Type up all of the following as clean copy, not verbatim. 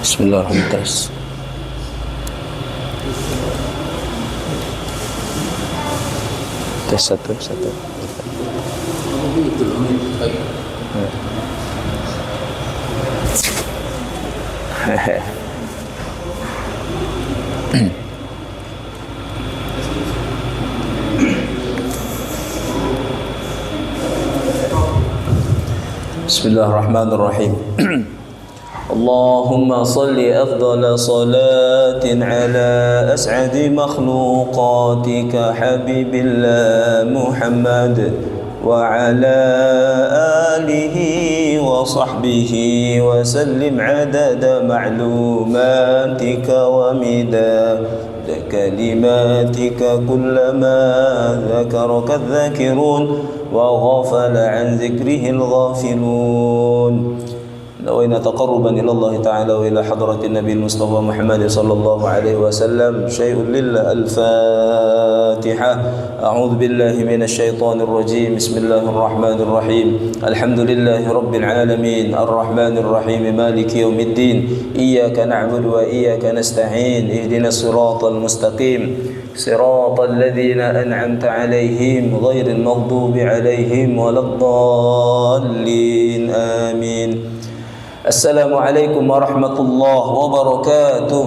Bismillahirrahmanirrahim. Tes satu. Bismillahirrahmanirrahim. Allahumma salli afdala salatin ala as'adi makhluqatika habibillah Muhammad wa ala alihi wa sahbihi wa sallim adada ma'lumatika wa midada kalimatika kullama dhakaraka dhakirun wa ghafala an dhikrihi al-ghafilun. نوينا تقربا إلى الله تعالى وإلى حضرة النبي المصطفى محمد صلى الله عليه وسلم شيء لله. الفاتحة. أعوذ بالله من الشيطان الرجيم. بسم الله الرحمن الرحيم. الحمد لله رب العالمين الرحمن الرحيم مالك يوم الدين إياك نعبد وإياك نستعين اهدنا الصراط المستقيم صراط الذين أنعمت عليهم غير المغضوب عليهم ولا الضالين آمين. Assalamualaikum warahmatullahi wabarakatuh.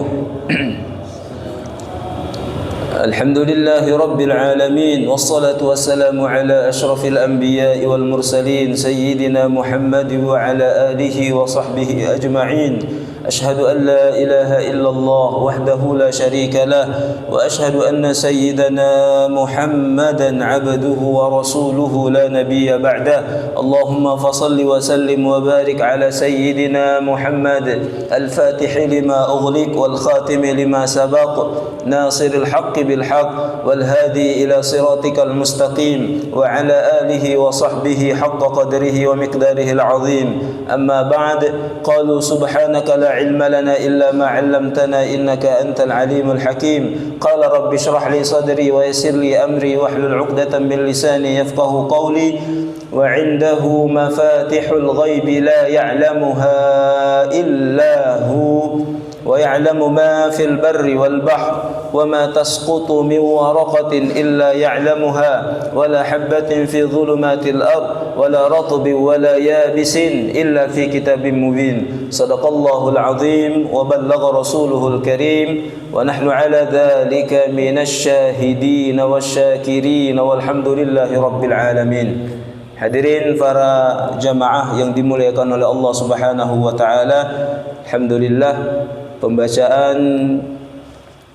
Alhamdulillahi rabbil alamin wassalatu wassalamu ala asyrafil anbiya'i wal mursalin sayyidina Muhammad wa ala alihi wa sahbihi ajma'in. Ashhadu an la ilaha illallah wahdahu la syarika lah wa ashhadu anna sayyidana Muhammadan abduhu wa rasuluhu la nabiyya ba'dah. Allahumma fasalli wa sallim wa barik ala sayyidina Muhammad al-fatih lima ughliq wal khatim lima sabaq nasiril haqq bil haqq wal hadi ila siratikal mustaqim wa ala alihi wa sahbihi haqqa qadrihi wa miqdarihi al-azim. Amma ba'd. Qalu subhanaka la علم لنا إلا ما علمتنا إنك أنت العليم الحكيم. قال رب اشرح لي صدري ويسر لي أمري واحلل عقدة من لساني يفقه قولي. وعنده مفاتح الغيب لا يعلمها إلا هو ويعلم ما في البر والبحر وما تسقط من ورقة إلا يعلمها ولا حبة في ظلمات الأرض ولا رطب ولا يابس إلا في كتاب مبين. صدق الله العظيم وبلغ رسوله الكريم ونحن على ذلك من الشاهدين والشاكرين والحمد لله رب العالمين. Hadirin para jamaah yang dimuliakan oleh Allah Subhanahu wa taala, alhamdulillah pembacaan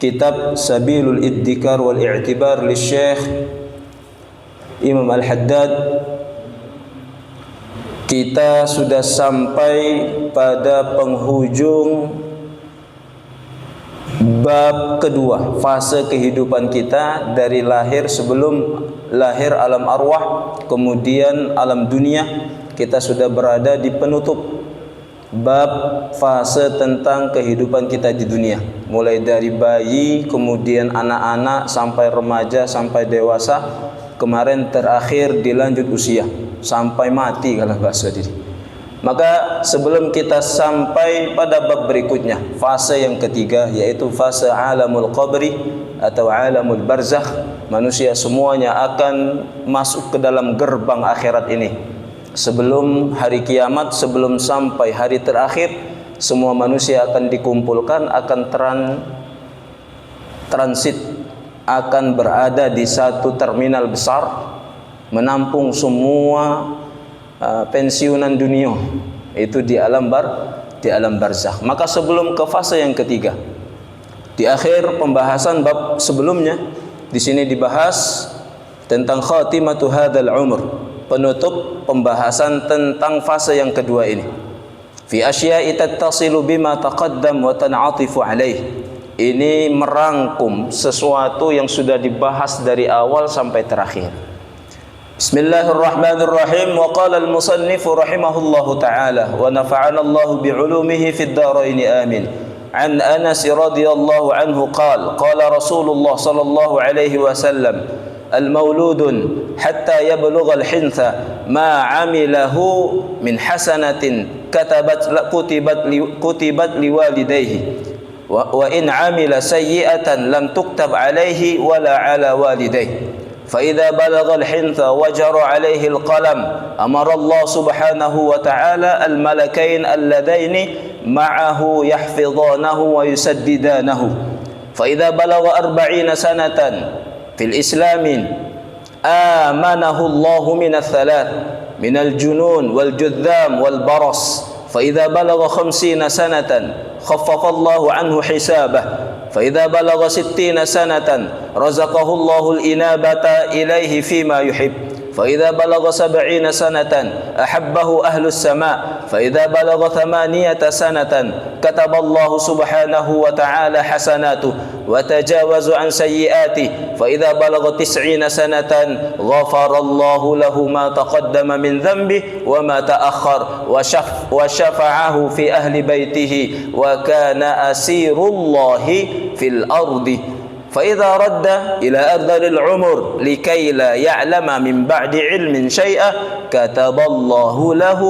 kitab Sabilul Iddikar wal I'tibar li Syekh Imam Al-Haddad, kita sudah sampai pada penghujung bab kedua, fase kehidupan kita dari lahir, sebelum lahir alam arwah, kemudian alam dunia. Kita sudah berada di penutup bab fase tentang kehidupan kita di dunia, mulai dari bayi, kemudian anak-anak, sampai remaja, sampai dewasa. Kemarin terakhir dilanjut usia sampai mati kalau bahasa diri. Maka sebelum kita sampai pada bab berikutnya, fase yang ketiga, yaitu fase alamul qabri atau alamul barzakh, manusia semuanya akan masuk ke dalam gerbang akhirat ini. Sebelum hari kiamat, sebelum sampai hari terakhir, semua manusia akan dikumpulkan, akan transit, akan berada di satu terminal besar, menampung semua pensiunan dunia itu di alam barzakh. Maka sebelum ke fase yang ketiga, di akhir pembahasan bab sebelumnya, di sini dibahas tentang khatimatu hadzal umr, penutup pembahasan tentang fase yang kedua ini. Fi asya'i tattasilu bima taqaddam wa tan'atifu alaih. Ini merangkum sesuatu yang sudah dibahas dari awal sampai terakhir. Bismillahirrahmanirrahim. Wa qala al-musannif rahimahullahu ta'ala wa nafa'ana Allah bi'ulumihi fid dharain amin. An Anas radhiyallahu anhu qala qala Rasulullah sallallahu alaihi wasallam al-mauludun hatta yablugha al-hintha ma 'amilahu min hasanatin kutibat liwalidayhi wa in 'amila sayyi'atan lam tuktab 'alaihi wala 'ala walidayhi fa idza balagha al-hintha wa jara 'alaihi al-qalam amara Allah subhanahu wa ta'ala al-malakain alladaini ma'ahu yahfidhanahu wa yusaddidanahu fa idza balagha 40 sanatan fil islamin amanahu Allah min al-thalath min al-junun wal judzam wal baras fa idza balagha 50 sanatan khaffafa Allah anhu hisabah فإذا بلغ 60 سنة رزقه الله الإنابة إليه فيما يحب فإذا بلغ 70 سنة أحبه أهل السماء فإذا بلغ 8 سنة كتب الله سبحانه وتعالى حسناته وتجاوز عن سيئاته فإذا بلغ 90 سنة غفر الله له ما تقدم من ذنبه وما تأخر وشفعه في أهل بيته وكان أسير الله في الأرض فإذا رد إلى أرذل العمر لكي لا يعلم من بعد علم شيئا كتب الله له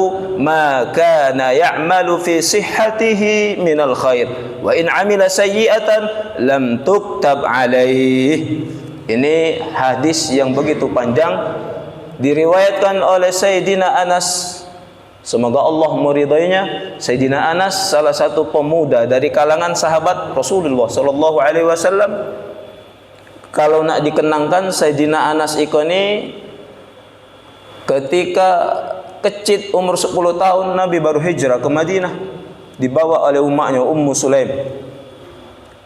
ما كان يعمل في صحته من الخير وإن عمل سيئة لم تكتب عليه. Ini hadis yang begitu panjang diriwayatkan oleh Sayyidina Anas, semoga Allah meridainya. Sayyidina Anas salah satu pemuda dari kalangan sahabat Rasulullah sallallahu alaihi wasallam. Kalau nak dikenangkan Sayyidina Anas ini ketika kecil umur 10 tahun Nabi baru hijrah ke Madinah, dibawa oleh umaknya Ummu Sulaim.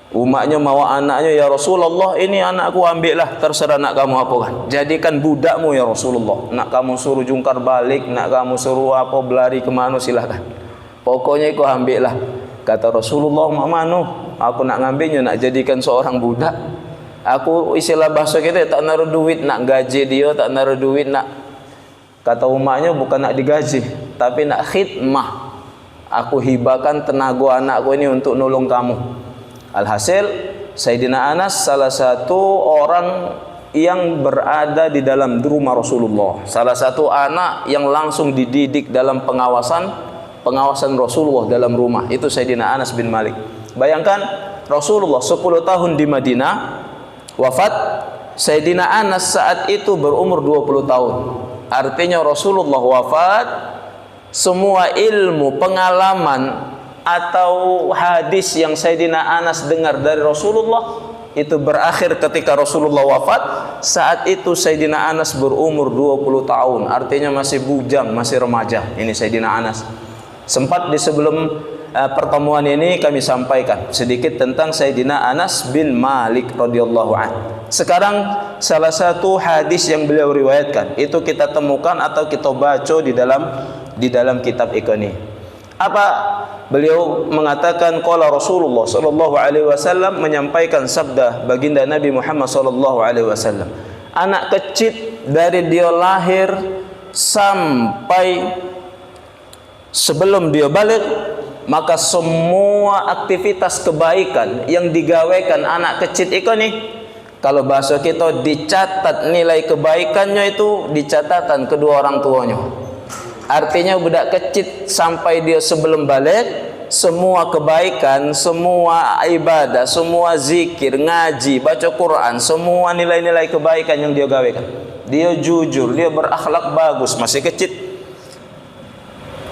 Umaknya mau anaknya, ya Rasulullah, ini anakku ambillah, terserah nak kamu apa kan, jadikan budakmu ya Rasulullah. Nak kamu suruh jungkar balik, nak kamu suruh apa berlari kemana silahkan, pokoknya kau ambillah. Kata Rasulullah, mak manu aku nak ngambilnya, nak jadikan seorang budak. Aku istilah bahasa kita tak naruh duit nak gaji dia, tak naruh duit nak, kata umaknya, bukan nak digaji tapi nak khidmah. Aku hibahkan tenaga anakku ini untuk nolong kamu. Alhasil Sayyidina Anas salah satu orang yang berada di dalam rumah Rasulullah, salah satu anak yang langsung dididik dalam pengawasan Rasulullah dalam rumah, itu Sayyidina Anas bin Malik. Bayangkan Rasulullah 10 tahun di Madinah, wafat Sayyidina Anas saat itu berumur 20 tahun. Artinya Rasulullah wafat, semua ilmu, pengalaman atau hadis yang Sayyidina Anas dengar dari Rasulullah itu berakhir ketika Rasulullah wafat. Saat itu Sayyidina Anas berumur 20 tahun, artinya masih bujang, masih remaja. Ini Sayyidina Anas. Sempat di sebelum pertemuan ini kami sampaikan sedikit tentang Sayyidina Anas bin Malik radhiyallahu anhu. Sekarang salah satu hadis yang beliau riwayatkan itu kita temukan atau kita baca di dalam kitab ini. Apa beliau mengatakan? Qala Rasulullah sallallahu alaihi wasallam, menyampaikan sabda baginda Nabi Muhammad sallallahu alaihi wasallam, anak kecil dari dia lahir sampai sebelum dia balik, maka semua aktivitas kebaikan yang digawekan anak kecil itu nih, kalau bahasa kita dicatat nilai kebaikannya itu di catatan kedua orang tuanya. Artinya budak kecil sampai dia sebelum balik, semua kebaikan, semua ibadah, semua zikir, ngaji, baca Quran, semua nilai-nilai kebaikan yang dia gawekan, dia jujur, dia berakhlak bagus, masih kecil,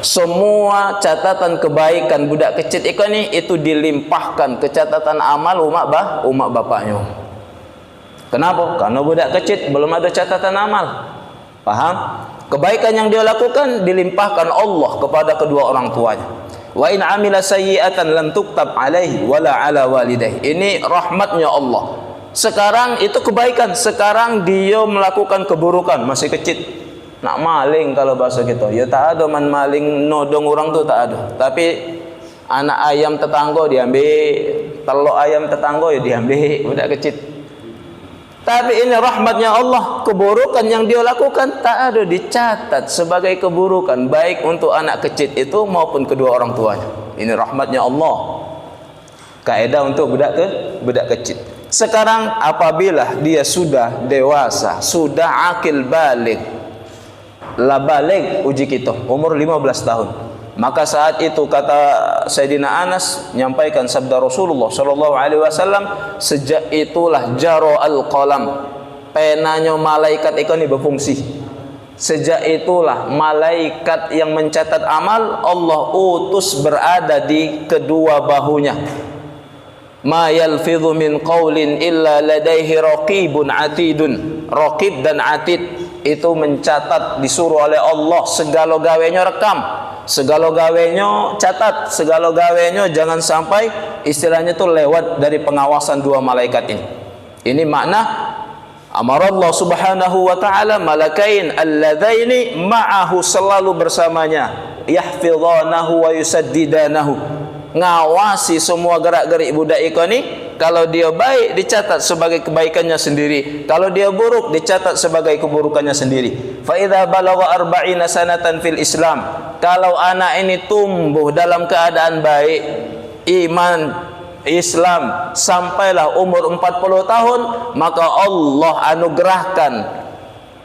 semua catatan kebaikan budak kecil itu dilimpahkan ke catatan amal umat bapaknya. Kenapa? Karena budak kecil belum ada catatan amal. Paham? Kebaikan yang dia lakukan dilimpahkan Allah kepada kedua orang tuanya. Wa in amila sayyi'atan lam tuktab alaihi wala ala walidayhi. Ini rahmatnya Allah. Sekarang itu kebaikan, sekarang dia melakukan keburukan, masih kecil. Nak maling kalau bahasa kita, ya tak ada man maling nodong orang tu tak ada. Tapi anak ayam tetangga diambil, telur ayam tetangga ya diambil, budak kecil. Tapi ini rahmatnya Allah, keburukan yang dia lakukan tak ada dicatat sebagai keburukan, baik untuk anak kecil itu maupun kedua orang tuanya. Ini rahmatnya Allah. Kaedah untuk budak kecil. Sekarang apabila dia sudah dewasa, sudah akil balik, la baligh uji kita, umur 15 tahun. Maka saat itu kata Sayyidina Anas menyampaikan sabda Rasulullah sallallahu alaihi wasallam, sejak itulah jaro al-qalam, penanya malaikat itu berfungsi. Sejak itulah malaikat yang mencatat amal Allah utus berada di kedua bahunya. Ma yalfidhu min qaulin illa ladaihi raqibun atidun. Raqib dan atid itu mencatat, disuruh oleh Allah, segala gawenya rekam, segala gawenya catat, segala gawenya jangan sampai istilahnya itu lewat dari pengawasan dua malaikat ini. Ini makna amarallah subhanahu wa ta'ala malakain alladzaini ma'ahu, selalu bersamanya, yahfidhanahu wa yusaddidanahu, ngawasi semua gerak-gerik budak ini. Kalau dia baik dicatat sebagai kebaikannya sendiri, kalau dia buruk dicatat sebagai keburukannya sendiri. Fa idza balagha arba'ina sanatan fil Islam, kalau anak ini tumbuh dalam keadaan baik, iman Islam, sampailah umur 40 tahun, maka Allah anugerahkan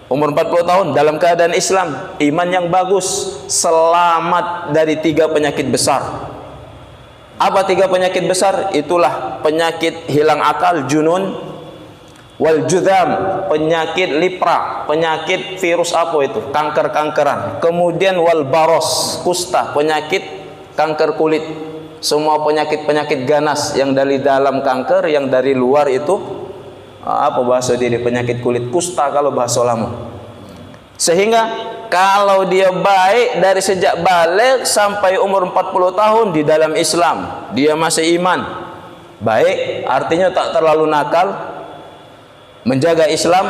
umur 40 tahun dalam keadaan Islam, iman yang bagus, selamat dari 3 penyakit besar. Apa 3 penyakit besar? Itulah penyakit hilang akal, junun, wal judham, penyakit lepra, penyakit virus apa itu, kanker-kankeran. Kemudian wal baros, kusta, penyakit kanker kulit. Semua penyakit-penyakit ganas yang dari dalam kanker, yang dari luar itu apa bahasa dia, penyakit kulit, kusta kalau bahasa lama. Sehingga kalau dia baik dari sejak balik sampai umur 40 tahun di dalam Islam, dia masih iman, baik, artinya tak terlalu nakal, menjaga Islam,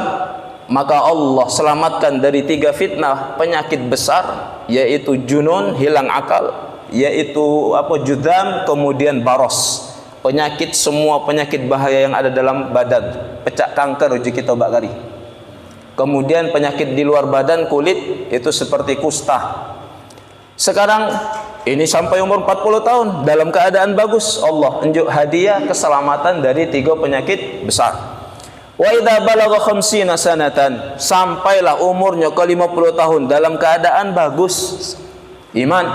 maka Allah selamatkan dari 3 fitnah penyakit besar, yaitu junun, hilang akal, yaitu judam, kemudian baros, penyakit, semua penyakit bahaya yang ada dalam badan, pecah kanker uji kita bakari. Kemudian penyakit di luar badan, kulit, itu seperti kusta. Sekarang ini sampai umur 40 tahun dalam keadaan bagus, Allah unjuk hadiah keselamatan dari 3 penyakit besar. Wa idza balagha 50 sanatan, sampailah umurnya ke 50 tahun dalam keadaan bagus, iman,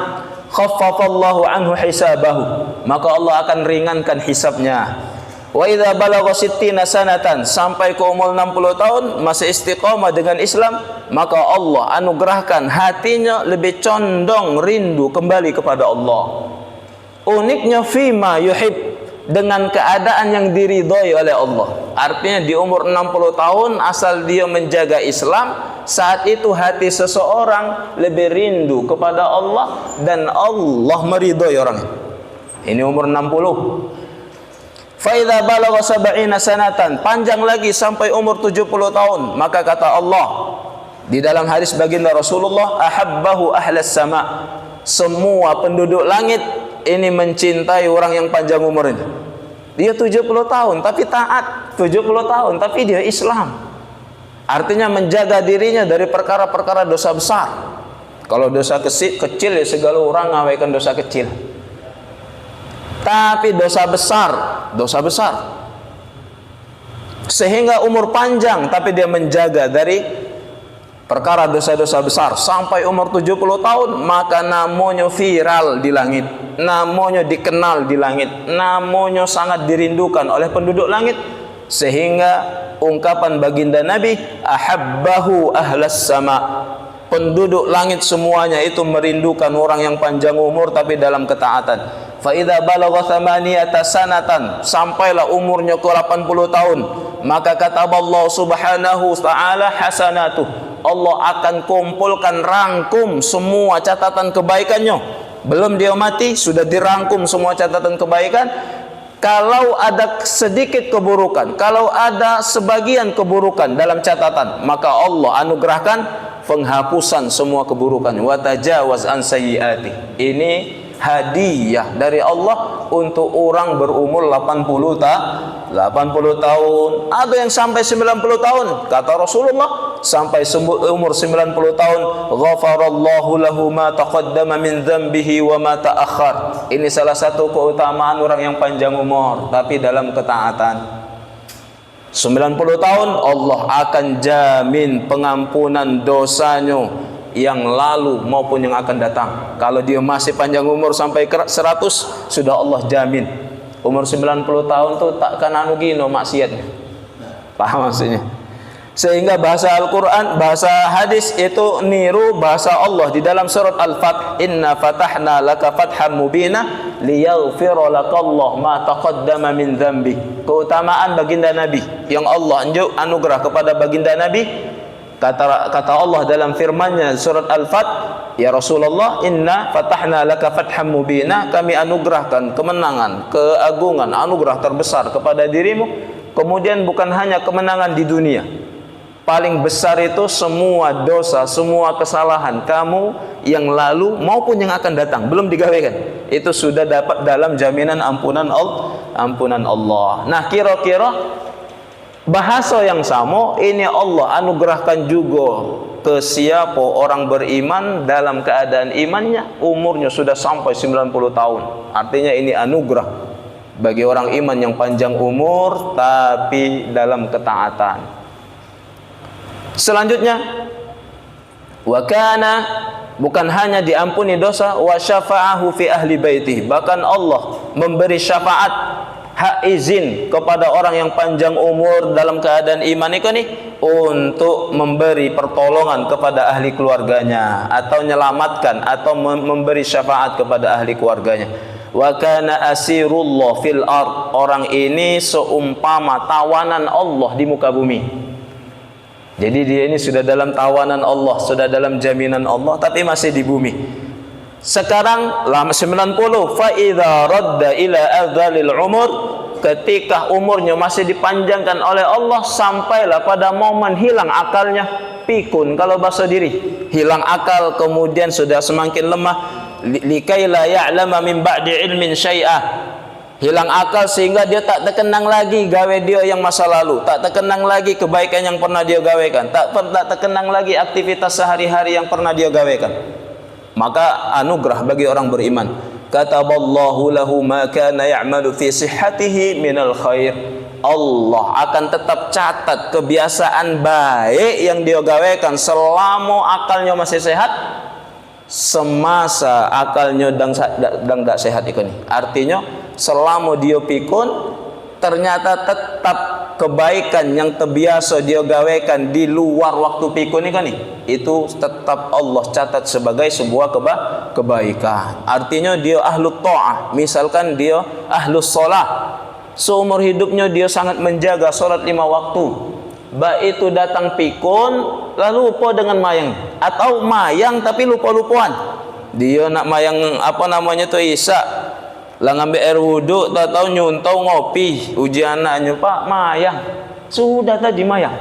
khaffafallahu anhu hisabahu, maka Allah akan ringankan hisabnya. Wa idza balagha 60 sanatan, sampai ke umur 60 tahun masih istiqamah dengan Islam, maka Allah anugerahkan hatinya lebih condong rindu kembali kepada Allah. Uniknya fima yuhib, dengan keadaan yang diridhoi oleh Allah. Artinya di umur 60 tahun asal dia menjaga Islam, saat itu hati seseorang lebih rindu kepada Allah dan Allah meridhoi orangnya. Ini umur 60. Fa idza balagha 70 sanatan, panjang lagi sampai umur 70 tahun, maka kata Allah di dalam hadis baginda Rasulullah, ahabbahu ahlas sama, semua penduduk langit ini mencintai orang yang panjang umur ini. Dia 70 tahun tapi taat, 70 tahun tapi dia Islam. Artinya menjaga dirinya dari perkara-perkara dosa besar. Kalau dosa kecil ya segala orang ngawaikan dosa kecil. Tapi dosa besar. Sehingga umur panjang tapi dia menjaga dari perkara dosa-dosa besar sampai umur 70 tahun, maka namanya viral di langit, namanya dikenal di langit, namanya sangat dirindukan oleh penduduk langit. Sehingga ungkapan baginda Nabi, ahabbahu ahlas sama, penduduk langit semuanya itu merindukan orang yang panjang umur tapi dalam ketaatan. Fa idza balagha 8 sanatan, sampailah umurnya ke 80 tahun, maka kata Allah Subhanahu wa taala hasanatuh, Allah akan kumpulkan, rangkum semua catatan kebaikannya. Belum dia mati sudah dirangkum semua catatan kebaikan. Kalau ada sedikit keburukan, kalau ada sebagian keburukan dalam catatan, maka Allah anugerahkan penghapusan semua keburukan. Wa tajawaz an sayyiati. Ini hadiah dari Allah untuk orang berumur 80 tahun. Ada yang sampai 90 tahun. Kata Rasulullah, sampai umur 90 tahun, ghafarallahu lahu ma taqaddama min dzambihi wa ma ta'akhkhar. Ini salah satu keutamaan orang yang panjang umur tapi dalam ketaatan. 90 tahun Allah akan jamin pengampunan dosanya yang lalu maupun yang akan datang. Kalau dia masih panjang umur sampai 100, sudah Allah jamin. Umur 90 tahun tuh takkan anu gino maksiatnya. Paham maksudnya? Sehingga bahasa Al-Quran, bahasa hadis itu niru bahasa Allah di dalam surat Al-Fath. Inna fatahna laka fatham mubina liyaghfira lakallahu ma taqaddama min dzambi. Keutamaan baginda Nabi yang Allah anugerah kepada baginda Nabi. Kata Allah dalam firman-Nya surat Al-Fath, ya Rasulullah, inna fatahna laka fatham mubina, kami anugerahkan kemenangan, keagungan, anugerah terbesar kepada dirimu. Kemudian bukan hanya kemenangan di dunia, paling besar itu semua dosa, semua kesalahan kamu yang lalu maupun yang akan datang belum digawekan, itu sudah dapat dalam jaminan ampunan Allah. Nah, kira-kira bahasa yang sama ini Allah anugerahkan juga ke siapa orang beriman dalam keadaan imannya umurnya sudah sampai 90 tahun. Artinya ini anugerah bagi orang iman yang panjang umur tapi dalam ketaatan. Selanjutnya, wa kana, bukan hanya diampuni dosa, wa syafa'ahu fi ahli baiti, bahkan Allah memberi syafaat, hak izin kepada orang yang panjang umur dalam keadaan iman ini untuk memberi pertolongan kepada ahli keluarganya atau menyelamatkan atau memberi syafaat kepada ahli keluarganya. Wa kana asirullah fil ard, orang ini seumpama tawanan Allah di muka bumi. Jadi dia ini sudah dalam tawanan Allah, sudah dalam jaminan Allah, tapi masih di bumi. Sekarang lama 90, fa idza radda ila adzalil umur, ketika umurnya masih dipanjangkan oleh Allah sampailah pada momen hilang akalnya, pikun kalau bahasa diri, hilang akal kemudian sudah semakin lemah, likai la ya'lama min ba'di ilmin syai'ah. Hilang akal sehingga dia tak terkenang lagi gawe dia yang masa lalu, tak terkenang lagi kebaikan yang pernah dia gawekan, tak terkenang lagi aktivitas sehari-hari yang pernah dia gawekan. Maka anugerah bagi orang beriman. Kataballahu lahu ma kana ya'malu fi sihhatihi minal khair. Allah akan tetap catat kebiasaan baik yang dia gawekan selama akalnya masih sehat, semasa akalnya dang tak sehat ikon. Artinya selama dia pikun ternyata tetap kebaikan yang terbiasa dia gawekan di luar waktu pikun ini itu tetap Allah catat sebagai sebuah kebaikan. Artinya dia ahlu ta'ah, misalkan dia ahlu sholat, seumur hidupnya dia sangat menjaga sholat 5 waktu, baik itu datang pikun lalu lupa dengan mayang, atau mayang tapi lupa-lupaan, dia nak mayang apa namanya tuh Isya lah ngambil air wuduk, tak tahu nyuntau ngopi, ujian anaknya, Pak mayang, sudah tadi mayang,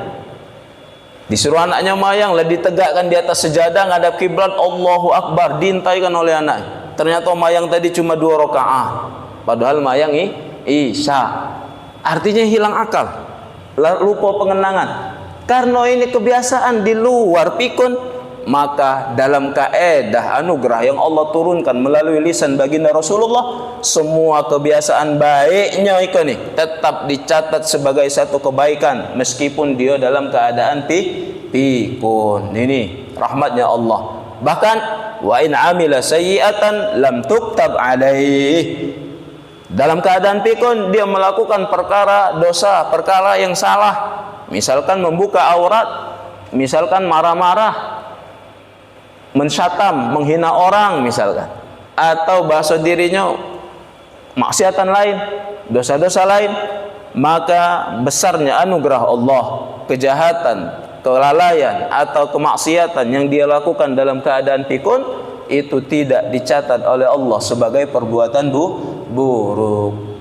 disuruh anaknya mayang lah, ditegakkan di atas sejadah ngadap kiblat, Allahu Akbar, diintaikan oleh anak, ternyata mayang tadi cuma 2 rakaat, padahal mayang Isya. Artinya hilang akal, lupa pengenangan, karena ini kebiasaan di luar pikun. Maka dalam kaedah anugerah yang Allah turunkan melalui lisan baginda Rasulullah, semua kebiasaan baiknya ini tetap dicatat sebagai satu kebaikan meskipun dia dalam keadaan pikun. Ini rahmatnya Allah. Bahkan wa in amila sayyi'atan lam tuktab alaih, dalam keadaan pikun dia melakukan perkara dosa, perkara yang salah, misalkan membuka aurat, misalkan marah-marah, mensyatam, menghina orang misalkan, atau bahasa dirinya maksiatan lain, dosa-dosa lain, maka besarnya anugerah Allah, kejahatan, kelalaian atau kemaksiatan yang dia lakukan dalam keadaan pikun itu tidak dicatat oleh Allah sebagai perbuatan buruk.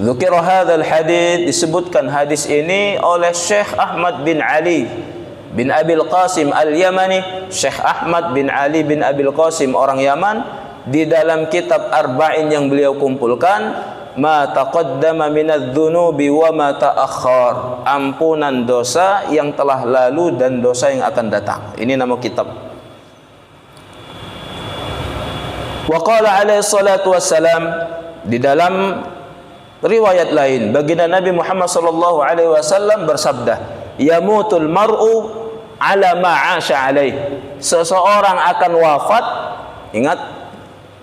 Dzukira hadzal hadits, disebutkan hadis ini oleh Syekh Ahmad bin Ali bin Abil Qasim Al-Yamani. Syekh Ahmad bin Ali bin Abil Qasim orang Yaman, di dalam kitab Arba'in yang beliau kumpulkan, ma taqaddama minadz-dzunubi wa ma ta'akhkhar, ampunan dosa yang telah lalu dan dosa yang akan datang. Ini nama kitab. Wa qala alaihi salatu wassalam, di dalam riwayat lain baginda Nabi Muhammad sallallahu alaihi wasallam bersabda, yamutul mar'u ala ma 'asha alaih, seseorang akan wafat, ingat,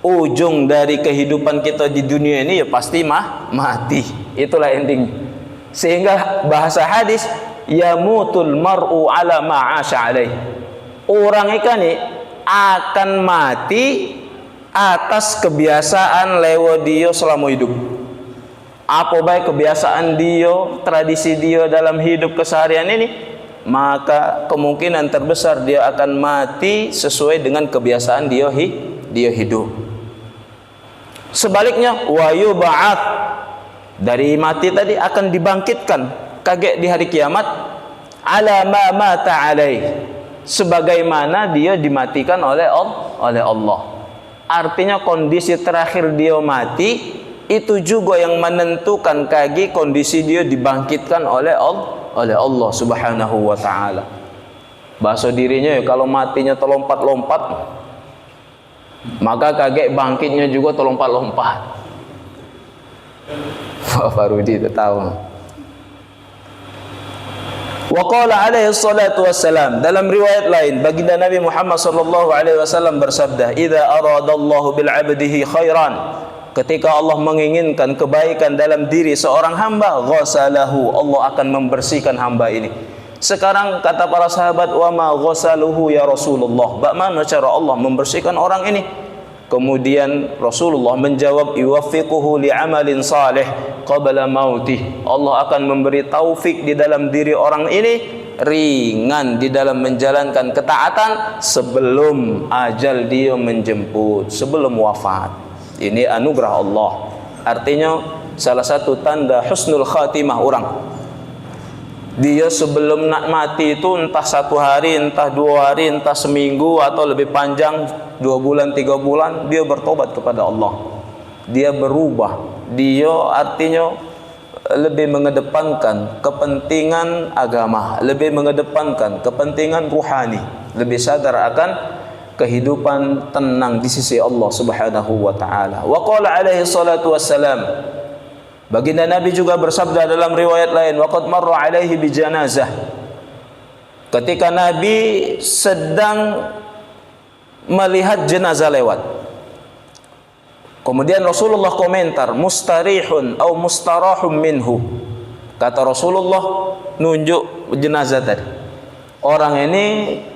ujung dari kehidupan kita di dunia ini ya pasti mati. Itulah ending. Sehingga bahasa hadis, yamutul mar'u ala ma'asha alaih. Orang ikan ini akan mati atas kebiasaan lewat dia selama hidup. Apa baik kebiasaan dia, tradisi dia dalam hidup keseharian ini, maka kemungkinan terbesar dia akan mati sesuai dengan kebiasaan dia hidup. Sebaliknya, wa yub'ats, dari mati tadi akan dibangkitkan kaget di hari kiamat, ala ma mata alaih, sebagaimana dia dimatikan oleh Allah. Artinya kondisi terakhir dia mati itu juga yang menentukan kaki kondisi dia dibangkitkan oleh Allah Subhanahu wa taala. Bahasa dirinya ya, kalau matinya terlompat-lompat, maka kaget bangkitnya juga terlompat-lompat. Pak Rudi tahu. Wa qala alaihi salatu wassalam, dalam riwayat lain baginda Nabi Muhammad sallallahu alaihi wasallam bersabda, "Idza aradallahu bil 'abdihi khairan", ketika Allah menginginkan kebaikan dalam diri seorang hamba, ghasalahu, Allah akan membersihkan hamba ini. Sekarang kata para sahabat, wa ma ghasaluhu ya Rasulullah, bagaimana cara Allah membersihkan orang ini? Kemudian Rasulullah menjawab, yuwaffiquhu li'amalin salih qabla mautih, Allah akan memberi taufik di dalam diri orang ini, ringan di dalam menjalankan ketaatan sebelum ajal dia menjemput, sebelum wafat. Ini anugerah Allah. Artinya salah satu tanda husnul khatimah orang, dia sebelum nak mati itu entah 1 hari, entah 2 hari, entah seminggu atau lebih panjang 2 bulan, 3 bulan, dia bertobat kepada Allah. Dia berubah. Dia artinya lebih mengedepankan kepentingan agama, lebih mengedepankan kepentingan ruhani, lebih sadar akan kehidupan tenang di sisi Allah Subhanahu wa taala. Wa qala alaihi salatu wassalam, baginda Nabi juga bersabda dalam riwayat lain, waqad marra alaihi bi janazah, ketika Nabi sedang melihat jenazah lewat, kemudian Rasulullah komentar, mustarihun atau mustarahum minhu, kata Rasulullah nunjuk jenazah tadi, orang ini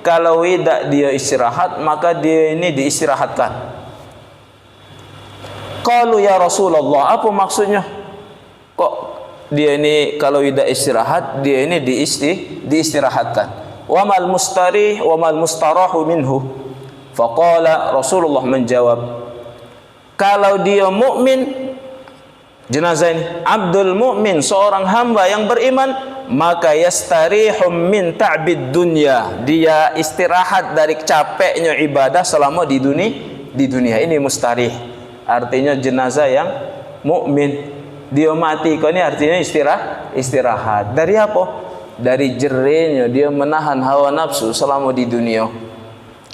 kalau tidak dia istirahat maka dia ini diistirahatkan. Qalu ya Rasulullah, apa maksudnya? Kok dia ini kalau tidak istirahat, dia ini diistirahatkan? Wa mal mustarih wa mal mustarahu minhu. Faqala, Rasulullah menjawab, kalau dia mukmin, jenazah ini abdul mukmin, seorang hamba yang beriman, maka yastarihum min ta'bid dunya, dia istirahat dari capeknya ibadah selama di dunia ini. Mustarih artinya jenazah yang mukmin. Dia mati kau ini artinya istirahat. Dari apa? Dari jerihnya dia menahan hawa nafsu selama di dunia.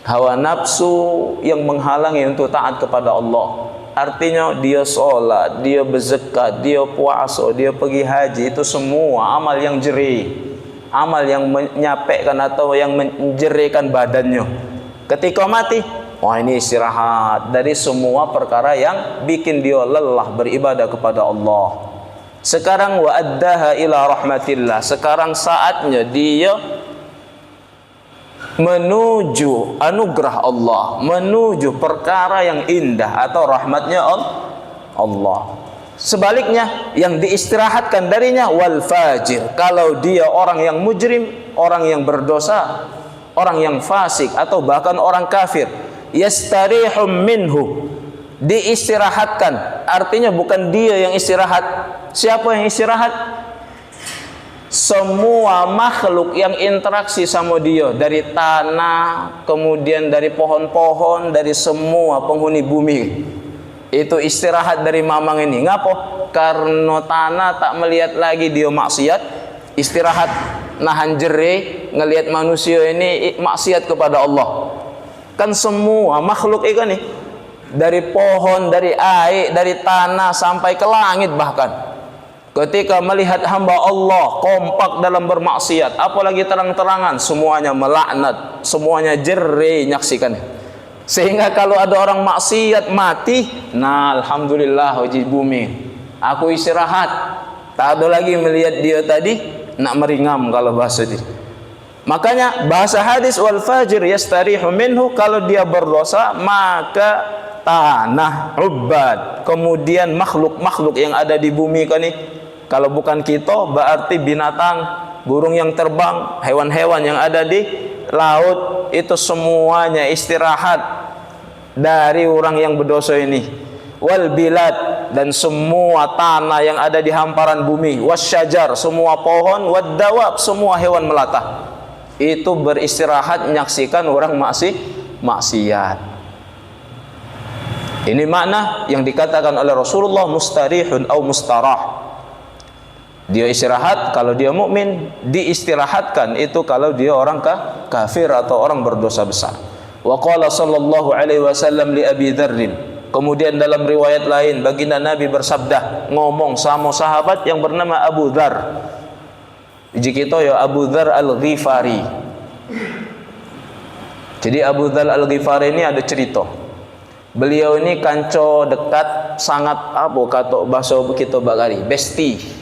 Hawa nafsu yang menghalangi untuk taat kepada Allah. Artinya dia sholat, dia berzakat, dia puasa, dia pergi haji, itu semua amal yang jerih, amal yang menyapekkan atau yang menjerihkan badannya. Ketika mati, wah ini istirahat dari semua perkara yang bikin dia lelah beribadah kepada Allah. Sekarang wa addaha ila rahmatillah, sekarang saatnya dia menuju anugerah Allah, menuju perkara yang indah atau rahmatnya Allah. Sebaliknya yang diistirahatkan darinya wal fajir, kalau dia orang yang mujrim, orang yang berdosa, orang yang fasik atau bahkan orang kafir, yastarihum minhu, diistirahatkan. Artinya bukan dia yang istirahat. Siapa yang istirahat? Semua makhluk yang interaksi sama dia, dari tanah, kemudian dari pohon-pohon, dari semua penghuni bumi, itu istirahat dari mamang ini. Ngapa? Karena tanah tak melihat lagi dia maksiat, istirahat nahan jerih ngelihat manusia ini maksiat kepada Allah. Kan semua makhluk ikan nih, dari pohon, dari air, dari tanah sampai ke langit bahkan, Ketika melihat hamba Allah kompak dalam bermaksiat, apalagi terang-terangan, semuanya melaknat, semuanya jere nyaksikan. Sehingga kalau ada orang maksiat mati, nah alhamdulillah uji bumi, aku istirahat, tak ada lagi melihat dia tadi nak meringam kalau bahasa itu. Makanya bahasa hadis wal fajir yastarihu minhu, kalau dia berdosa maka tanah ubad, kemudian makhluk-makhluk yang ada di bumi kan ini, kalau bukan kita berarti binatang, burung yang terbang, hewan-hewan yang ada di laut, itu semuanya istirahat dari orang yang berdosa ini. Wal bilad, dan semua tanah yang ada di hamparan bumi. Wasyajar, semua pohon. Wad dawab, semua hewan melata, itu beristirahat menyaksikan orang maksiat. Ini makna yang dikatakan oleh Rasulullah mustarihun au mustarah. Dia istirahat kalau dia mukmin, diistirahatkan itu kalau dia orang kafir atau orang berdosa besar. Wa qala sallallahu alaihi wasallam li Abi Dzar. Kemudian dalam riwayat lain baginda Nabi bersabda, ngomong sama sahabat yang bernama Abu Dzar. Jika ya Abu Dzar Al-Ghifari. Jadi Abu Dzar Al-Ghifari ini ada cerita. Beliau ini kanco dekat sangat, apa kata bahasa kita bagari, besti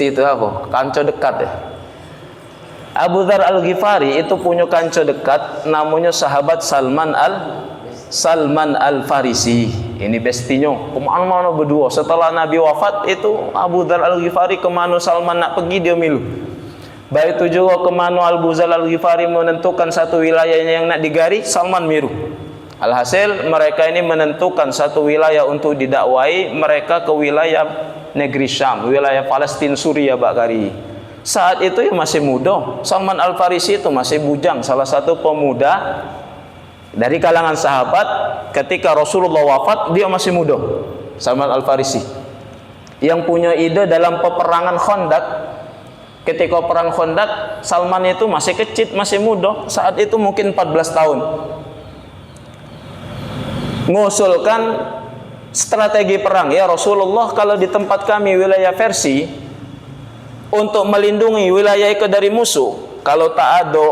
itu apa? Kanco dekat ya. Abu Dzar Al-Ghifari itu punya kanco dekat namanya sahabat Salman Al-Farisi. Ini bestinya kemana-mana berdua. Setelah Nabi wafat itu Abu Dzar Al-Ghifari kemana Salman nak pergi dia milu. Baik itu juga kemana Abu Dzar Al-Ghifari menentukan satu wilayahnya yang nak digari, Salman miru. Alhasil mereka ini menentukan satu wilayah untuk didakwai, mereka ke wilayah negeri Syam, wilayah Palestina, Suriah bakari. Saat itu ya masih muda. Salman Al-Farisi itu masih bujang, salah satu pemuda dari kalangan sahabat. Ketika Rasulullah wafat, dia masih muda, Salman Al-Farisi, yang punya ide dalam peperangan Khandaq. Ketika perang Khandaq, Salman itu masih kecil, masih muda. Saat itu mungkin 14 tahun. Mengusulkan strategi perang. Ya Rasulullah, kalau di tempat kami wilayah Persia, untuk melindungi wilayah itu dari musuh, kalau tak ada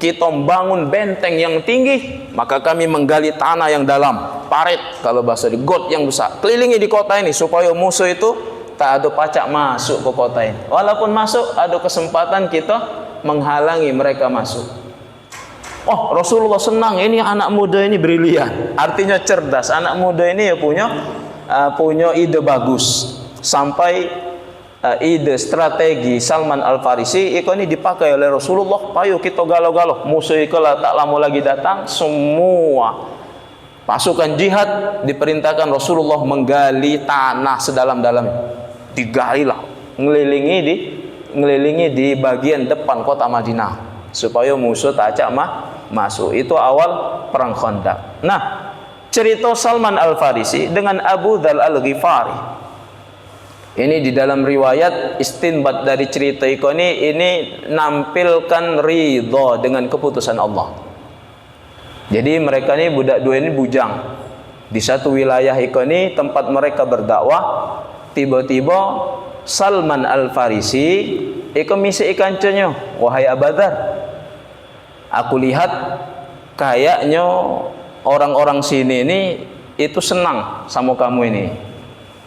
kita bangun benteng yang tinggi, maka kami menggali tanah yang dalam, parit kalau bahasa di got yang besar, kelilingi di kota ini supaya musuh itu tak ada pacak masuk ke kota ini. Walaupun masuk, ada kesempatan kita menghalangi mereka masuk. Oh, Rasulullah senang, ini anak muda ini brilian, artinya cerdas. Anak muda ini ya punya ide bagus. Sampai ide strategi Salman Al-Farisi ini dipakai oleh Rasulullah. Payo kita galau-galau, musuh itu tak lama lagi datang. Semua pasukan jihad diperintahkan Rasulullah menggali tanah sedalam-dalamnya. Digalilah, ngelilingi di bagian depan kota Madinah supaya musuh tak acak masuk. Itu awal perang Khandaq. Nah, cerita Salman Al-Farisi dengan Abu Dzar Al-Ghifari ini di dalam riwayat istinbat dari cerita ini nampilkan ridha dengan keputusan Allah. Jadi mereka ini budak dua ini bujang di satu wilayah ini tempat mereka berdakwah. Tiba-tiba Salman Al-Farisi misi ikannya, wahai Abu Dzar, aku lihat kayaknya orang-orang sini ini itu senang sama kamu ini,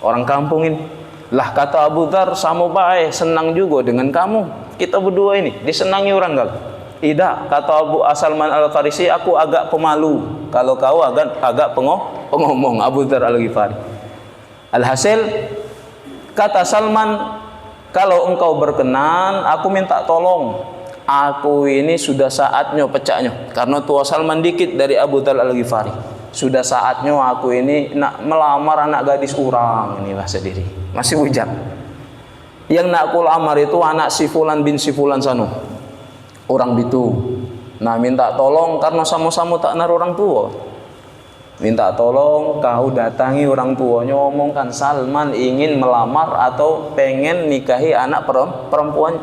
orang kampung ini. Lah kata Abu Dzar, sama baik senang juga dengan kamu. Kita berdua ini disenangi orang gal. Tidak, kata Abu Salman Al-Farisi, aku agak pemalu kalau kau agak pengomong. Abu Dzar Al-Ghifari. Alhasil kata Salman, kalau engkau berkenan, aku minta tolong. Aku ini sudah saatnya pecahnya, karena tua Salman dikit dari Abu Dzar Al-Ghifari. Sudah saatnya aku ini nak melamar anak gadis orang ini bahasa diri. Masih bujang. Yang nak aku lamar itu anak si Fulan bin si Fulan sanu. Orang bitu. Nah, minta tolong karena sama-sama tak naruh orang tua. Minta tolong kau datangi orang tuanya, omongkan Salman ingin melamar atau pengen nikahi anak perempuan.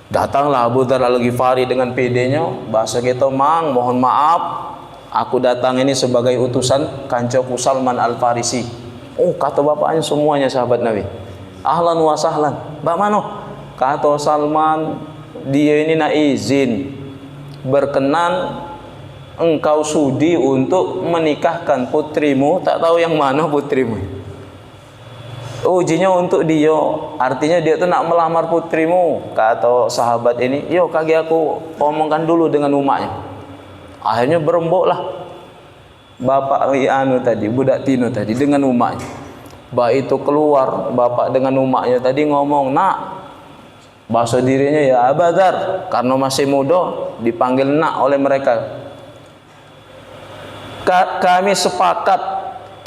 Datanglah Abu Dzar Al-Ghifari dengan PD-nya, bahasa kita, mang mohon maaf, aku datang ini sebagai utusan kancoku Salman Al-Farisi. Oh, kata bapaknya semuanya sahabat Nabi. Ahlan wa sahlan. Mbak Mano, kata Salman, dia ini nak izin, berkenan engkau sudi untuk menikahkan putrimu, tak tahu yang mana putrimu. Ujinya untuk dia, artinya dia tuh nak melamar putrimu. Kata sahabat ini, yo kaki aku omongkan dulu dengan umaknya. Akhirnya berembuk lah bapak anu tadi, budak Tino tadi dengan umaknya. Itu keluar bapak dengan umaknya tadi ngomong, nak, bahasa dirinya ya Abadar, karena masih muda dipanggil nak oleh mereka. Kami sepakat,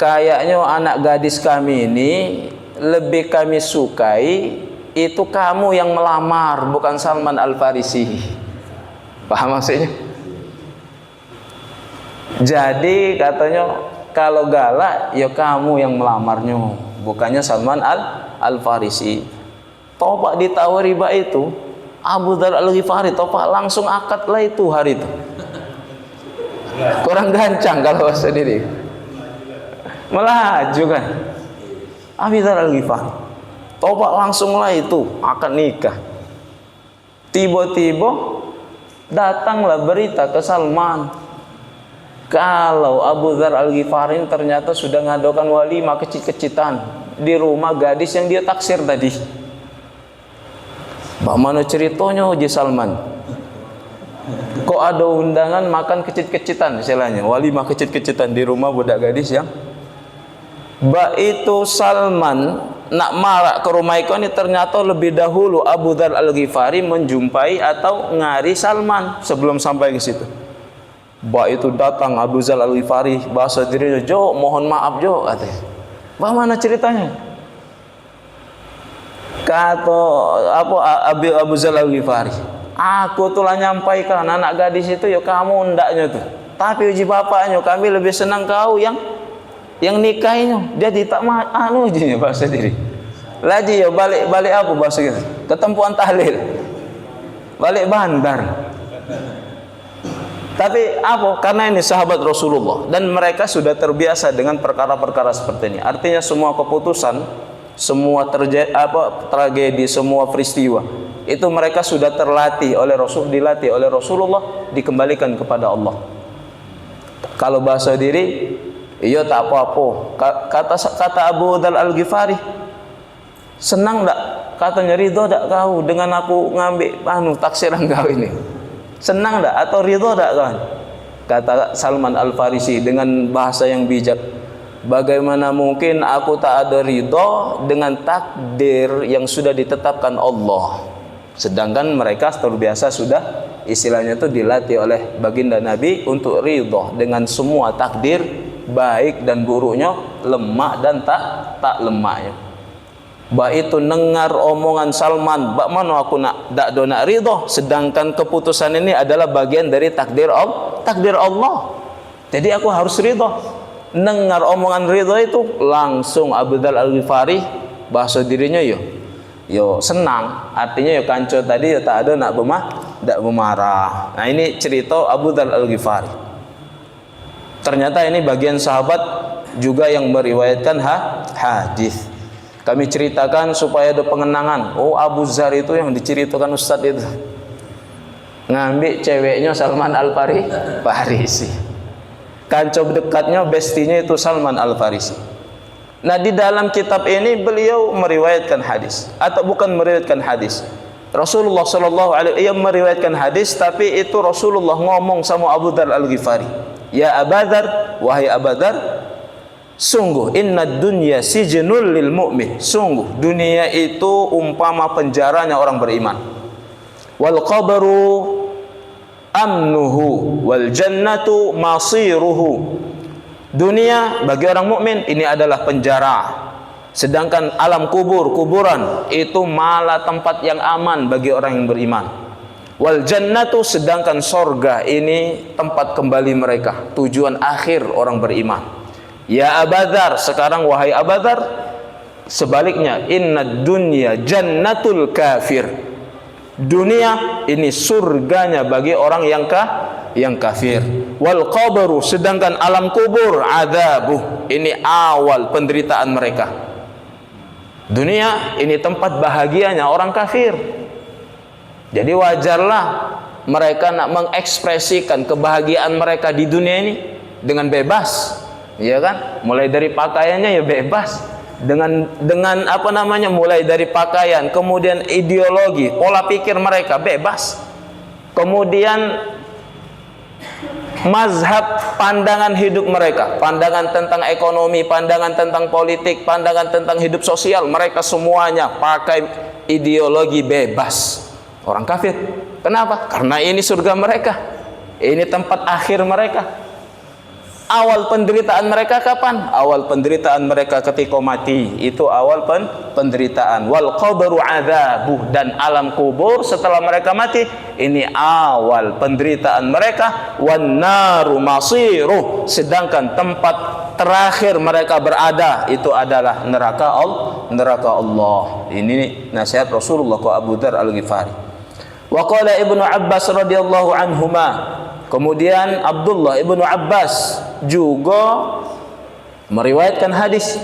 kayaknya anak gadis kami ini lebih kami sukai itu kamu yang melamar, bukan Salman Al-Farisi. Paham maksudnya? Jadi katanya kalau galak ya kamu yang melamarnya, bukannya Salman Al-Farisi. Topak ditawari itu Abu Dzar Al-Ghifari, topak langsung akad lah itu hari itu. Kurang gancang kalau sendiri. Melaju kan. Abu Dzar Al-Ghifari topak langsung lah itu akad nikah. Tiba-tiba datanglah berita ke Salman kalau Abu Dzar Al-Ghifari ternyata sudah ngadakan walimah kecil-kecilan di rumah gadis yang dia taksir tadi. Bagaimana ceritanya Haji Salman? Kok ada undangan makan kecil-kecilan istilahnya, walimah kecil-kecilan di rumah budak gadis yang itu Salman nak marak ke rumah itu ini, ternyata lebih dahulu Abu Dzar Al-Ghifari menjumpai atau ngari Salman sebelum sampai ke situ. Itu datang Abu Dzar Al-Ghifari, bahasa dirinya, Jo, mohon maaf Jo, katanya. Bagaimana ceritanya? Kata Abu Dzar Al-Ghifari, aku telah nyampaikan anak gadis itu ya kamu ndaknya tuh. Tapi uji bapaknya kami lebih senang kau yang nikahinya. Dia tidak anu je bahasa diri. Lagi ya balik apa bahasa gitu. Ketempuan tahlil. Balik bandar. Tapi apa? Karena ini sahabat Rasulullah dan mereka sudah terbiasa dengan perkara-perkara seperti ini. Artinya semua keputusan, semua tragedi, semua peristiwa itu mereka sudah dilatih oleh Rasulullah, dikembalikan kepada Allah. Kalau bahasa diri, iya tak apa-apa. Kata Abu Dzar Al-Ghifari, senang tak? Katanya, ridho tak kau dengan aku ngambil taksiran kau ini? Senang tak atau ridho tak kawan? Kata Salman Al-Farisi dengan bahasa yang bijak, bagaimana mungkin aku tak ada ridho dengan takdir yang sudah ditetapkan Allah. Sedangkan mereka terbiasa sudah istilahnya itu dilatih oleh baginda Nabi untuk ridho dengan semua takdir baik dan buruknya, lemak dan tak lemaknya. Itu dengar omongan Salman, bak mana aku nak ridho, sedangkan keputusan ini adalah bagian dari takdir Allah. Jadi aku harus ridho. Dengar omongan ridho itu langsung Abu Dzar Al-Ghifari bahasa dirinya yo senang, artinya yo kanco tadi yo tak ada nak bermarah. Nah ini cerita Abu Dzar Al-Ghifari. Ternyata ini bagian sahabat juga yang meriwayatkan hadis. Kami ceritakan supaya ada pengenangan. Oh, Abu Dzar itu yang diceritakan Ustadz itu ngambil ceweknya Salman Al-Farisi. Kanco dekatnya, bestinya itu Salman Al-Farisi. Nah, di dalam kitab ini beliau meriwayatkan hadis, atau bukan meriwayatkan hadis. Rasulullah sallallahu alaihi wasallam meriwayatkan hadis, tapi itu Rasulullah ngomong sama Abu Dzar Al-Ghifari. Ya Abadzar, wahai Abadzar, sungguh inna dunya sijnul lil mu'min. Sungguh dunia itu umpama penjaranya orang beriman. Wal qabru amnuhu wal jannatu masiruhu. Dunia bagi orang mukmin ini adalah penjara. Sedangkan alam kuburan itu malah tempat yang aman bagi orang yang beriman. Wal jannatu, sedangkan sorga ini tempat kembali mereka, tujuan akhir orang beriman. Ya Abadzar, sekarang wahai Abadzar, sebaliknya, inna dunya jannatul kafir. Dunia ini surganya bagi orang yang kafir. Wal qabru, sedangkan alam kubur adabuh, ini awal penderitaan mereka. Dunia ini tempat bahagianya orang kafir. Jadi wajarlah mereka nak mengekspresikan kebahagiaan mereka di dunia ini dengan bebas, ya kan? Mulai dari pakaiannya ya bebas, dengan apa namanya, mulai dari pakaian, kemudian ideologi, pola pikir mereka bebas, kemudian mazhab, pandangan hidup mereka, pandangan tentang ekonomi, pandangan tentang politik, pandangan tentang hidup sosial, mereka semuanya pakai ideologi bebas. Orang kafir. Kenapa? Karena ini surga mereka, ini tempat akhir mereka. Awal penderitaan mereka kapan? Awal penderitaan mereka ketika mati. Itu awal penderitaan. Wal qabru adzabuh, dan alam kubur setelah mereka mati, ini awal penderitaan mereka. Wan naru masiruh, sedangkan tempat terakhir mereka berada itu adalah neraka Allah. Ini nasihat Rasulullah ke Abu Dzar Al-Ghifari. Wa qala Ibnu Abbas radhiyallahu anhuma, kemudian Abdullah Ibnu Abbas juga meriwayatkan hadis.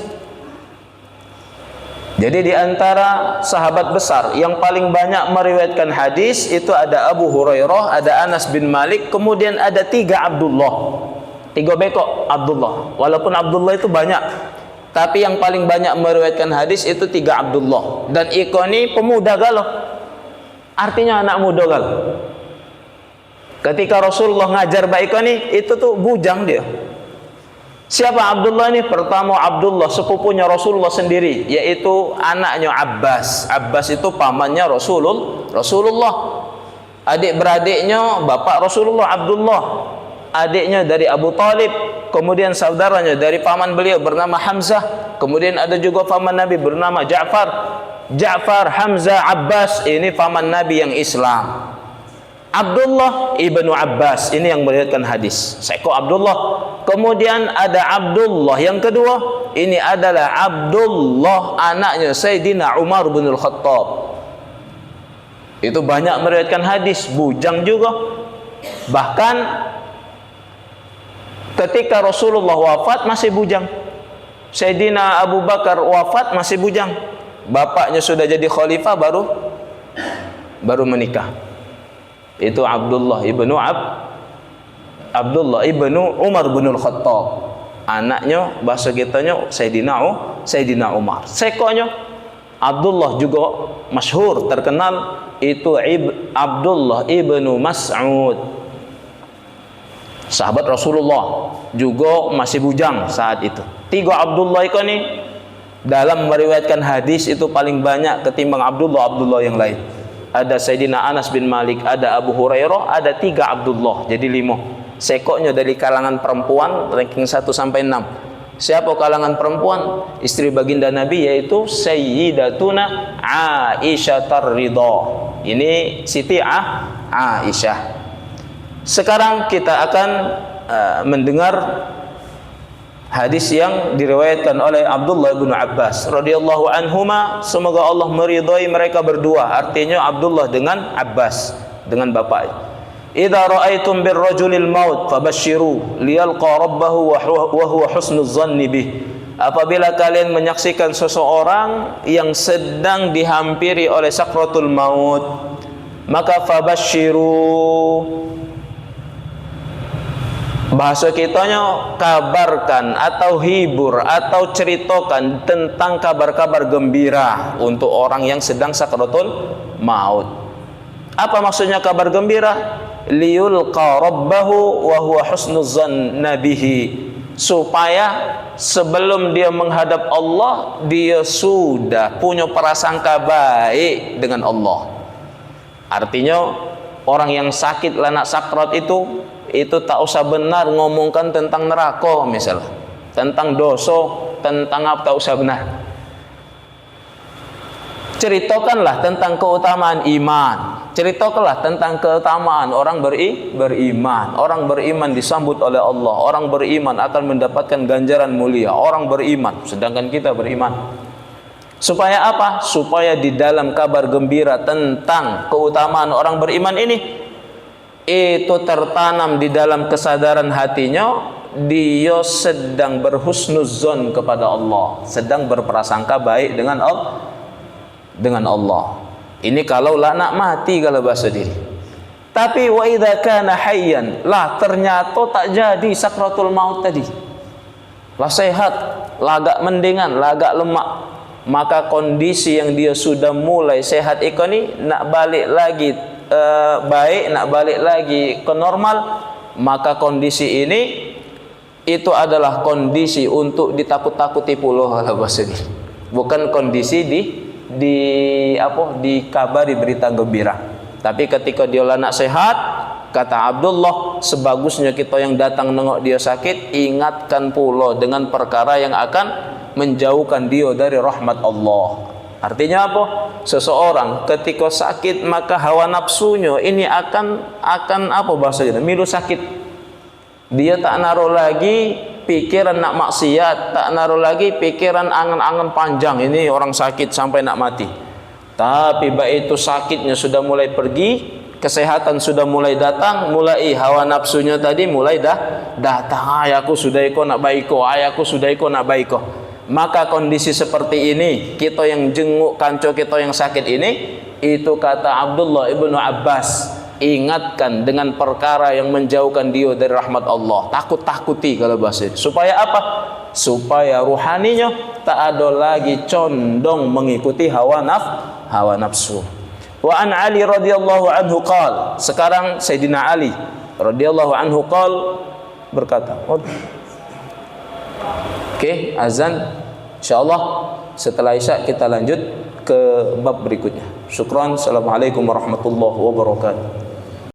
Jadi di antara sahabat besar yang paling banyak meriwayatkan hadis itu ada Abu Hurairah, ada Anas bin Malik, kemudian ada 3 Abdullah. 3 beko Abdullah. Walaupun Abdullah itu banyak, tapi yang paling banyak meriwayatkan hadis itu 3 Abdullah. Dan ikoni pemuda galau. Artinya anak muda galau. Ketika Rasulullah ngajar baik ini, itu tuh bujang dia. Siapa Abdullah ini? Pertama Abdullah sepupunya Rasulullah sendiri, yaitu anaknya Abbas. Abbas itu pamannya Rasulullah. Adik-beradiknya bapak Rasulullah Abdullah. Adiknya dari Abu Talib, kemudian saudaranya dari paman beliau bernama Hamzah, kemudian ada juga paman Nabi bernama Ja'far, Hamzah, Abbas, ini paman Nabi yang Islam. Abdullah ibnu Abbas ini yang meriwayatkan hadis. Seko Abdullah. Kemudian ada Abdullah yang kedua, ini adalah Abdullah anaknya Sayyidina Umar bin Al-Khattab. Itu banyak meriwayatkan hadis, bujang juga. Bahkan ketika Rasulullah wafat masih bujang. Sayyidina Abu Bakar wafat masih bujang. Bapaknya sudah jadi khalifah baru menikah. Itu Abdullah ibnu Umar bin Al-Khattab. Anaknya bahasa kitanya Sayyidina Umar. Sekonya Abdullah juga masyhur terkenal, itu Abdullah ibnu Mas'ud. Sahabat Rasulullah juga masih bujang saat itu. 3 Abdullah ini dalam meriwayatkan hadis itu paling banyak ketimbang Abdullah yang lain. Ada Sayyidina Anas bin Malik, ada Abu Hurairah, ada 3 Abdullah, jadi 5. Sekoknya dari kalangan perempuan ranking 1 sampai 6. Siapa kalangan perempuan? Istri baginda Nabi, yaitu Sayyidatuna Aisyah Ridha. Ini Siti Aisyah. Sekarang kita akan mendengar hadis yang diriwayatkan oleh Abdullah bin Abbas radhiyallahu anhuma, semoga Allah meridhai mereka berdua. Artinya Abdullah dengan Abbas, dengan bapak. Idza ra'aitum birrajulil maut fabashshiru liyalqa rabbahu wa huwa husnuz zanni bih. Apabila kalian menyaksikan seseorang yang sedang dihampiri oleh sakratul maut, maka fabashshiru, bahasa kitanya kabarkan atau hibur atau ceritakan tentang kabar-kabar gembira untuk orang yang sedang sakratul maut. Apa maksudnya kabar gembira? Liyulqa rabbahu wa huwa husnuz zanni bihi, supaya sebelum dia menghadap Allah dia sudah punya prasangka baik dengan Allah. Artinya orang yang sakit lana sakrat itu tak usah benar ngomongkan tentang neraka misalnya, tentang dosa, tentang apa, tak usah benar. Ceritakanlah tentang keutamaan iman, ceritakanlah tentang keutamaan orang beriman. Orang beriman disambut oleh Allah, orang beriman akan mendapatkan ganjaran mulia. Orang beriman, sedangkan kita beriman. Supaya apa? Supaya di dalam kabar gembira tentang keutamaan orang beriman ini, itu tertanam di dalam kesadaran hatinya, dia sedang berhusnuzon kepada Allah, sedang berprasangka baik dengan Allah. Ini kalau lah nak mati kalau bahasa diri. Tapi wa idza kana hayyan, lah ternyata tak jadi sakratul maut tadi. Lah sehat, lah agak mendingan, lah agak lemak. Maka kondisi yang dia sudah mulai sehat ikoni nak balik lagi baik, nak balik lagi ke normal, maka kondisi ini itu adalah kondisi untuk ditakut-takuti puluh kalau bahasa ini. Bukan kondisi dikabari berita gembira. Tapi ketika dia nak sehat, kata Abdullah, sebagusnya kita yang datang nengok dia sakit, ingatkan pula dengan perkara yang akan menjauhkan dia dari rahmat Allah. Artinya apa? Seseorang ketika sakit maka hawa nafsunya ini akan apa bahasanya? Milu sakit. Dia tak naruh lagi pikiran nak maksiat, tak naruh lagi pikiran angan-angan panjang. Ini orang sakit sampai nak mati. Tapi baik itu sakitnya sudah mulai pergi, kesehatan sudah mulai datang, mulai hawa nafsunya tadi mulai datang. Ayahku sudah ikut nak baiko, ayahku sudah ikut nak baiko. Maka kondisi seperti ini, kita yang jenguk kanco kita yang sakit ini, itu kata Abdullah ibnu Abbas, ingatkan dengan perkara yang menjauhkan dia dari rahmat Allah. Takut-takuti kalau bahasa ini. Supaya apa? Supaya ruhaninya tak ada lagi condong mengikuti hawa nafsu. Wa an Ali radhiyallahu anhu qala, sekarang Sayyidina Ali radhiyallahu anhu qala berkata, Oke, azan. Insyaallah setelah Isya kita lanjut ke bab berikutnya. Syukran. Assalamualaikum warahmatullahi wabarakatuh.